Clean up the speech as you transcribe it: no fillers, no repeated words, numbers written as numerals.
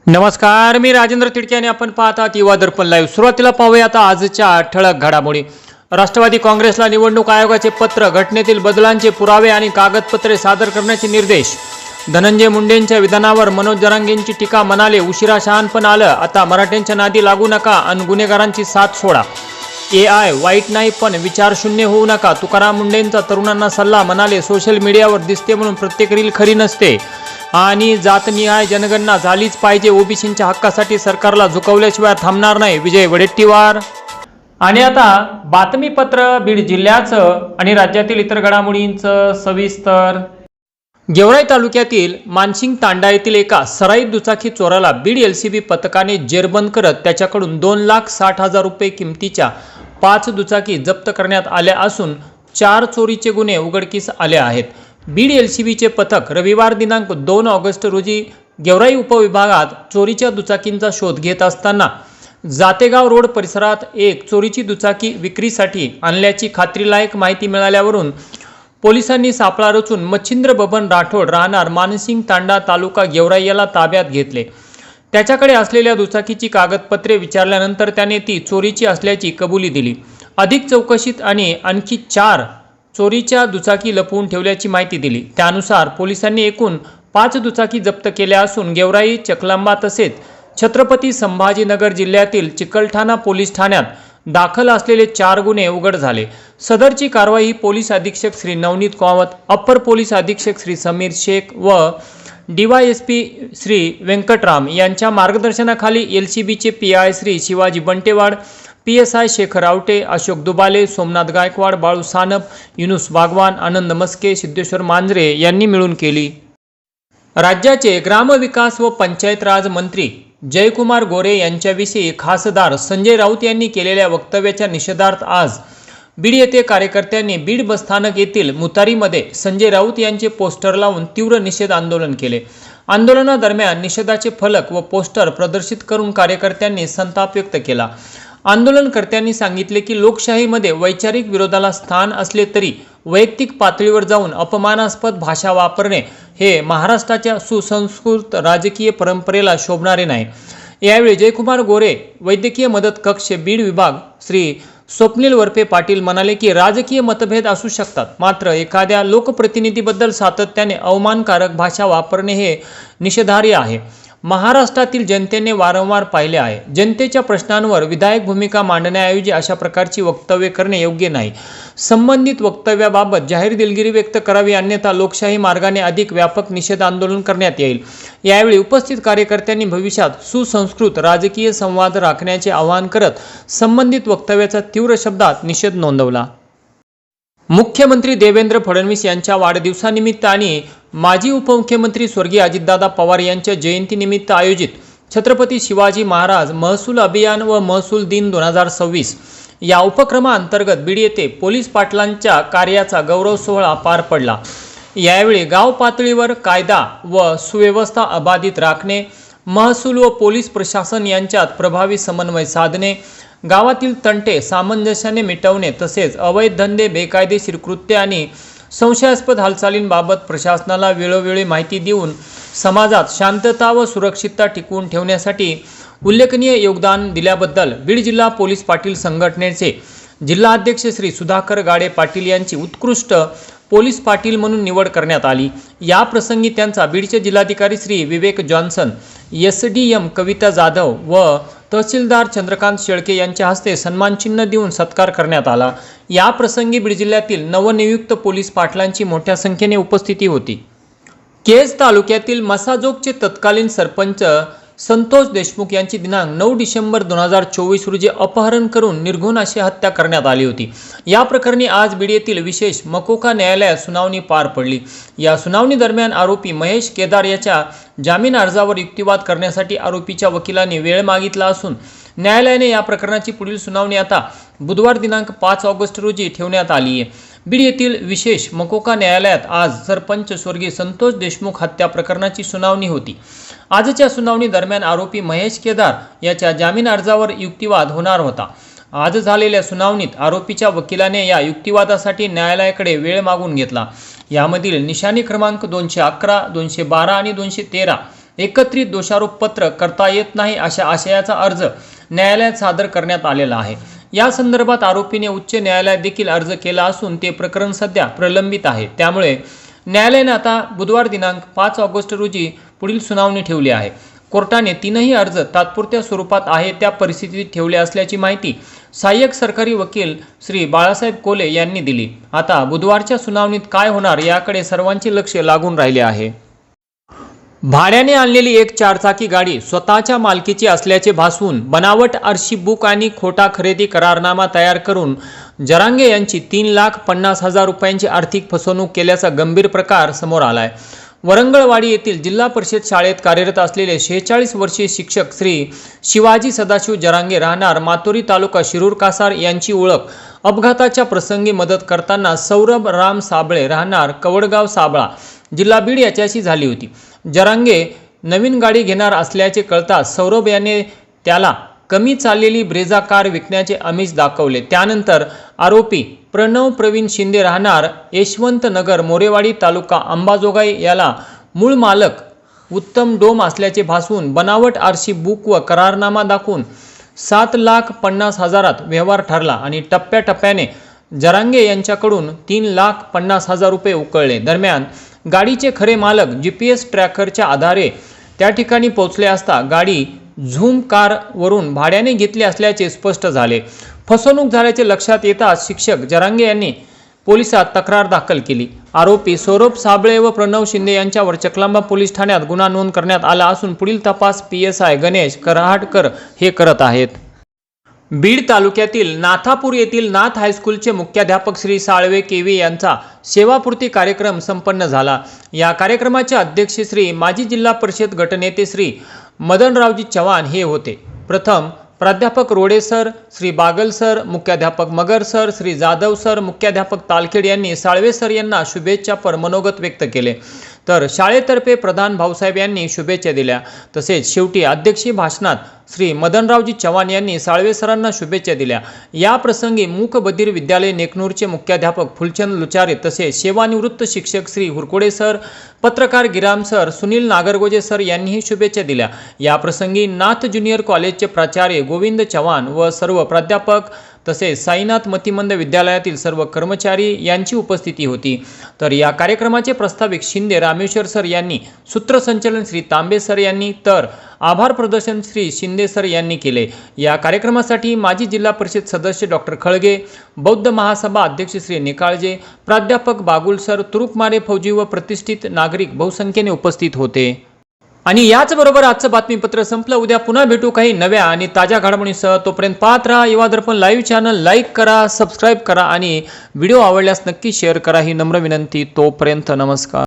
नमस्कार, मी राजेंद्र तिडके आणि आपण पाहत आहात युवा दर्पण लाईव्ह। सुरुवातीला पाहूया आता आजच्या ठळक घडामोडी। राष्ट्रवादी काँग्रेसला निवडणूक आयोगाचे पत्र, घटनेतील बदलांचे पुरावे आणि कागदपत्रे सादर करण्याचे निर्देश। धनंजय मुंडेंच्या विधानावर मनोज जरांगेंची टीका, म्हणाले उशिरा शहाणपण आलं, आता मराठ्यांच्या नादी लागू नका आणि गुन्हेगारांची साथ सोडा। AI वाईट नाही पण विचारशून्य होऊ नका, तुकाराम मुंडेंचा तरुणांना सल्ला, म्हणाले सोशल मीडियावर दिसते म्हणून प्रत्येक रील खरी नसते आणि जातनिहाय जनगणना झालीच पाहिजे, ओबीसींच्या हक्कासाठी सरकारला झुकवल्याशिवाय थांबणार नाही, विजय वडेट्टीवार। आणि आता बातमीपत्र बीड जिल्ह्याचं आणि राज्यातील इतर घडामोडींचं सविस्तर। गेवराई तालुक्यातील मानसिंग तांडा येथील एका सराईत दुचाकी चोराला बीड LCB पथकाने जेरबंद करत त्याच्याकडून 2,60,000 रुपये किमतीच्या 5 दुचाकी जप्त करण्यात आल्या असून 4 चोरीचे गुन्हे उघडकीस आले आहेत। बीड LCBचे पथक रविवार दिनांक 2 ऑगस्ट रोजी गेवराई उपविभागात चोरीच्या दुचाकींचा शोध घेत असताना जातेगाव रोड परिसरात एक चोरीची दुचाकी विक्रीसाठी आणल्याची खात्रीलायक माहिती मिळाल्यावरून पोलिसांनी सापळा रचून मच्छिंद्र बबन राठोड राहणार मानसिंग तांडा तालुका गेवराई याला ताब्यात घेतले। त्याच्याकडे असलेल्या दुचाकीची कागदपत्रे विचारल्यानंतर त्याने ती चोरीची असल्याची कबुली दिली। अधिक चौकशीत आणि आणखी 4 चोरीच्या दुचाकी लपवून ठेवल्याची माहिती दिली। त्यानुसार पोलिसांनी एकूण 5 दुचाकी जप्त केल्या असून गेवराई, चकलांबा तसेच छत्रपती संभाजीनगर जिल्ह्यातील चिकलठाणा पोलीस ठाण्यात दाखल असलेले 4 गुन्हे उघड झाले। सदरची कारवाई पोलीस अधीक्षक श्री नवनीत कामत, अप्पर पोलीस अधीक्षक श्री समीर शेख व DYSP श्री व्यंकटराम यांच्या मार्गदर्शनाखाली LCBचे PI श्री शिवाजी बंटेवाड, PSI शेखर आवटे, अशोक दुबाले, सोमनाथ गायकवाड, बाळू सानप, युनुस बागवान, आनंद मस्के, सिद्धेश्वर मांजरे यांनी मिळून केली। राज्याचे ग्रामविकास व पंचायत राज मंत्री जयकुमार गोरे यांच्याविषयी खासदार संजय राऊत यांनी केलेल्या वक्तव्याच्या निषेधार्थ आज बीड येथे कार्यकर्त्यांनी बीड बसस्थानक येथील मुतारीमध्ये संजय राऊत यांचे पोस्टर लावून तीव्र निषेध आंदोलन केले। आंदोलनादरम्यान निषेधाचे फलक व पोस्टर प्रदर्शित करून कार्यकर्त्यांनी संताप व्यक्त केला। आंदोलनकर्त्यांनी सांगितले की लोकशाहीमध्ये वैचारिक विरोधाला स्थान असले तरी वैयक्तिक पातळीवर जाऊन अपमानास्पद भाषा वापरणे हे महाराष्ट्राच्या सुसंस्कृत राजकीय परंपरेला शोभणारे नाही। यावेळी जयकुमार गोरे, वैद्यकीय मदत कक्ष बीड विभाग श्री स्वप्नील वरपे पाटील म्हणाले की राजकीय मतभेद असू शकतात, मात्र एखाद्या लोकप्रतिनिधीबद्दल सातत्याने अवमानकारक भाषा वापरणे हे निषेधार्ह आहे। महाराष्ट्रातील जनतेने वारंवार पाहिले आहे, जनतेच्या प्रश्नांवर विधायक भूमिका मांडण्याऐवजी अशा प्रकारची वक्तव्ये करणे योग्य नाही। संबंधित वक्तव्याबाबत जाहीर दिलगिरी व्यक्त करावी, अन्यथा लोकशाही मार्गाने अधिक व्यापक निषेध आंदोलन करण्यात येईल। यावेळी उपस्थित कार्यकर्त्यांनी भविष्यात सुसंस्कृत राजकीय संवाद राखण्याचे आवाहन करत संबंधित वक्तव्याचा तीव्र शब्दात निषेध नोंदवला। मुख्यमंत्री देवेंद्र फडणवीस यांच्या वाढदिवसानिमित्त आणि माजी उपमुख्यमंत्री स्वर्गीय अजितदादा पवार यांच्या जयंतीनिमित्त आयोजित छत्रपती शिवाजी महाराज महसूल अभियान व महसूल दिन 2026 या उपक्रमाअंतर्गत बीड येथे पोलीस पाटलांच्या कार्याचा गौरव सोहळा पार पडला। यावेळी गाव पातळीवर कायदा व सुव्यवस्था अबाधित राखणे, महसूल व पोलीस प्रशासन यांच्यात प्रभावी समन्वय साधणे, गावातील तंटे सामंजस्याने मिटवणे तसेच अवैध धंदे, बेकायदेशीर कृत्य आणि संशयास्पद हालचालींबाबत प्रशासनाला वेळोवेळी माहिती देऊन समाजात शांतता व सुरक्षितता टिकवून ठेवण्यासाठी उल्लेखनीय योगदान दिल्याबद्दल बीड जिल्हा पोलीस पाटील संघटनेचे जिल्हाध्यक्ष श्री सुधाकर गाडे पाटील यांची उत्कृष्ट पोलीस पाटील म्हणून निवड करण्यात आली। या प्रसंगी त्यांचा बीडचे जिल्हाधिकारी श्री विवेक जॉन्सन, SDM कविता जाधव व तहसीलदार चंद्रकांत शेळके यांच्या हस्ते सन्मानचिन्ह देऊन सत्कार करण्यात आला। या प्रसंगी बीड जिल्ह्यातील नवनियुक्त पोलीस पाटलांची मोठ्या संख्येने उपस्थिती होती। केज तालुक्यातील मसाजोगचे तत्कालीन सरपंच संतोष देशमुख यांची दिनांक 9 डिसेंबर 2024 रोजी अपहरण करून निर्घृण अशी हत्या करण्यात आली होती। या प्रकरणी आज बीड येथील विशेष मकोका न्यायालयात सुनावणी पार पडली। या सुनावणी दरम्यान आरोपी महेश केदार याच्या जामीन अर्जावर युक्तिवाद करण्यासाठी आरोपीच्या वकिलांनी वेळ मागितला असून न्यायालयाने या प्रकरणाची पुढील सुनावणी आता बुधवार दिनांक 5 ऑगस्ट रोजी ठेवण्यात आली आहे। बीड येथील विशेष मकोका न्यायालयात आज सरपंच स्वर्गीय संतोष देशमुख हत्या प्रकरणाची सुनावणी होती। आजच्या सुनावणी दरम्यान आरोपी महेश केदार याच्या जामीन अर्जावर युक्तिवाद होणार होता। आज झालेल्या सुनावणीत आरोपीच्या वकिलाने या युक्तिवादासाठी न्यायालयाकडे वेळ मागून घेतला। यामधील निशाणी क्रमांक 211, 212 आणि 213 एकत्रित दोषारोपपत्र करता येत नाही अशा आशयाचा अर्ज न्यायालयात सादर करण्यात आलेला आहे। या संदर्भात आरोपीने उच्च न्यायालयात देखील अर्ज केला असून ते प्रकरण सध्या प्रलंबित आहे। त्यामुळे न्यायालयाने आता बुधवार दिनांक 5 ऑगस्ट रोजी पुढील सुनावणी ठेवली आहे। कोर्टाने तीनही अर्ज तात्पुरत्या स्वरूपात आहे त्या परिस्थितीत ठेवले असल्याची माहिती सहाय्यक सरकारी वकील श्री बाळासाहेब कोले यांनी दिली। आता बुधवारच्या सुनावणीत काय होणार याकडे सर्वांचे लक्ष लागून राहिले आहे। भाड्याने आणलेली एक चारचाकी गाडी स्वतःच्या मालकीची असल्याचे भासवून बनावट आरसी बुक आणि खोटा खरेदी करारनामा तयार करून जरांगे यांची 3,50,000 रुपयांची आर्थिक फसवणूक केल्याचा गंभीर प्रकार समोर आलाय। वरंगळवाडी येथील जिल्हा परिषद शाळेत कार्यरत असलेले 46 वर्षीय शिक्षक श्री शिवाजी सदाशिव जरांगे राहणार मातोरी तालुका शिरूर कासार यांची ओळख अपघाताच्या प्रसंगी मदत करताना सौरभ राम साबळे राहणार कवडगाव साबळा जिल्हा बीड याच्याशी झाली होती। जरांगे नवीन गाडी घेणार असल्याचे कळताच सौरभ याने त्याला कमी चाललेली ब्रेझा कार विकण्याचे आमिष दाखवले। त्यानंतर आरोपी प्रणव प्रवीण शिंदे राहणार यशवंत नगर मोरेवाडी तालुका अंबाजोगाई याला मूळ मालक उत्तम डोम असल्याचे भासवून बनावट आरसी बुक व करारनामा दाखवून 7,50,000 व्यवहार ठरला आणि टप्प्याटप्प्याने जरांगे यांच्याकडून 3,50,000 रुपये उकळले। दरम्यान गाडीचे खरे मालक GPS ट्रॅकरच्या आधारे त्या ठिकाणी पोहोचले असता गाडी झूम कार वरून भाड्याने घेतली असल्याचे स्पष्ट झाले। फसवणूक झाल्याचे लक्षात येताच शिक्षक जरांगे यांनी पोलिसात तक्रार दाखल केली। आरोपी सौरभ साबळे व प्रणव शिंदे यांच्यावर चकलांबा पोलीस ठाण्यात गुन्हा नोंद करण्यात आला असून पुढील तपास PSI गणेश कराडकर हे करत आहेत। बीड तालुक्यातील नाथापूर येथील नाथ हायस्कूलचे मुख्याध्यापक श्री साळवे केवी यांचा सेवापूर्ती कार्यक्रम संपन्न झाला। या कार्यक्रमाचे अध्यक्ष श्री माजी जिल्हा परिषद गटनेते श्री मदनरावजी चव्हाण हे होते। प्रथम प्राध्यापक रोडे सर, श्री बागल सर, मुख्याध्यापक मगर सर, श्री जाधव सर, मुख्याध्यापक तालखेड यांनी साळवे सर यांना शुभेच्छापर मनोगत व्यक्त केले, तर शाळेतर्फे प्रधान भाऊसाहेब यांनी शुभेच्छा दिल्या। तसेच शेवटी अध्यक्षीय भाषणात श्री मदनरावजी चव्हाण यांनी साळवे सरांना शुभेच्छा दिल्या। या प्रसंगी मूक बधिर विद्यालय नेकनूरचे मुख्याध्यापक फुलचंद लुचारे तसेच सेवानिवृत्त शिक्षक श्री हुरकोडे सर, पत्रकार गिराम सर, सुनील नागरगोजे सर यांनीही शुभेच्छा दिल्या। या प्रसंगी नाथ ज्युनियर कॉलेजचे प्राचार्य गोविंद चव्हाण व सर्व प्राध्यापक तसेच साईनाथ मतिमंद विद्यालयातील सर्व कर्मचारी यांची उपस्थिती होती। तर या कार्यक्रमाचे प्रस्ताविक शिंदे रामेश्वर सर यांनी, सूत्रसंचालन श्री तांबे सर यांनी, तर आभार प्रदर्शन श्री शिंदे सर यांनी केले। या कार्यक्रमासाठी माजी जिल्हा परिषद सदस्य डॉक्टर खळगे, बौद्ध महासभा अध्यक्ष श्री निकाळजे, प्राध्यापक बागुल सर, तुरुकमारे फौजी व प्रतिष्ठित नागरिक बहुसंख्येने उपस्थित होते। आणि याचबरोबर आजचं बातमीपत्र संपलं। उद्या पुन्हा भेटू काही नव्या आणि ताज्या घडामोडींसह। तोपर्यंत पाहत राहा युवा दर्पण लाईव्ह चॅनल, लाईक करा, सबस्क्राईब करा आणि व्हिडिओ आवडल्यास नक्की शेअर करा ही नम्र विनंती। तोपर्यंत नमस्कार।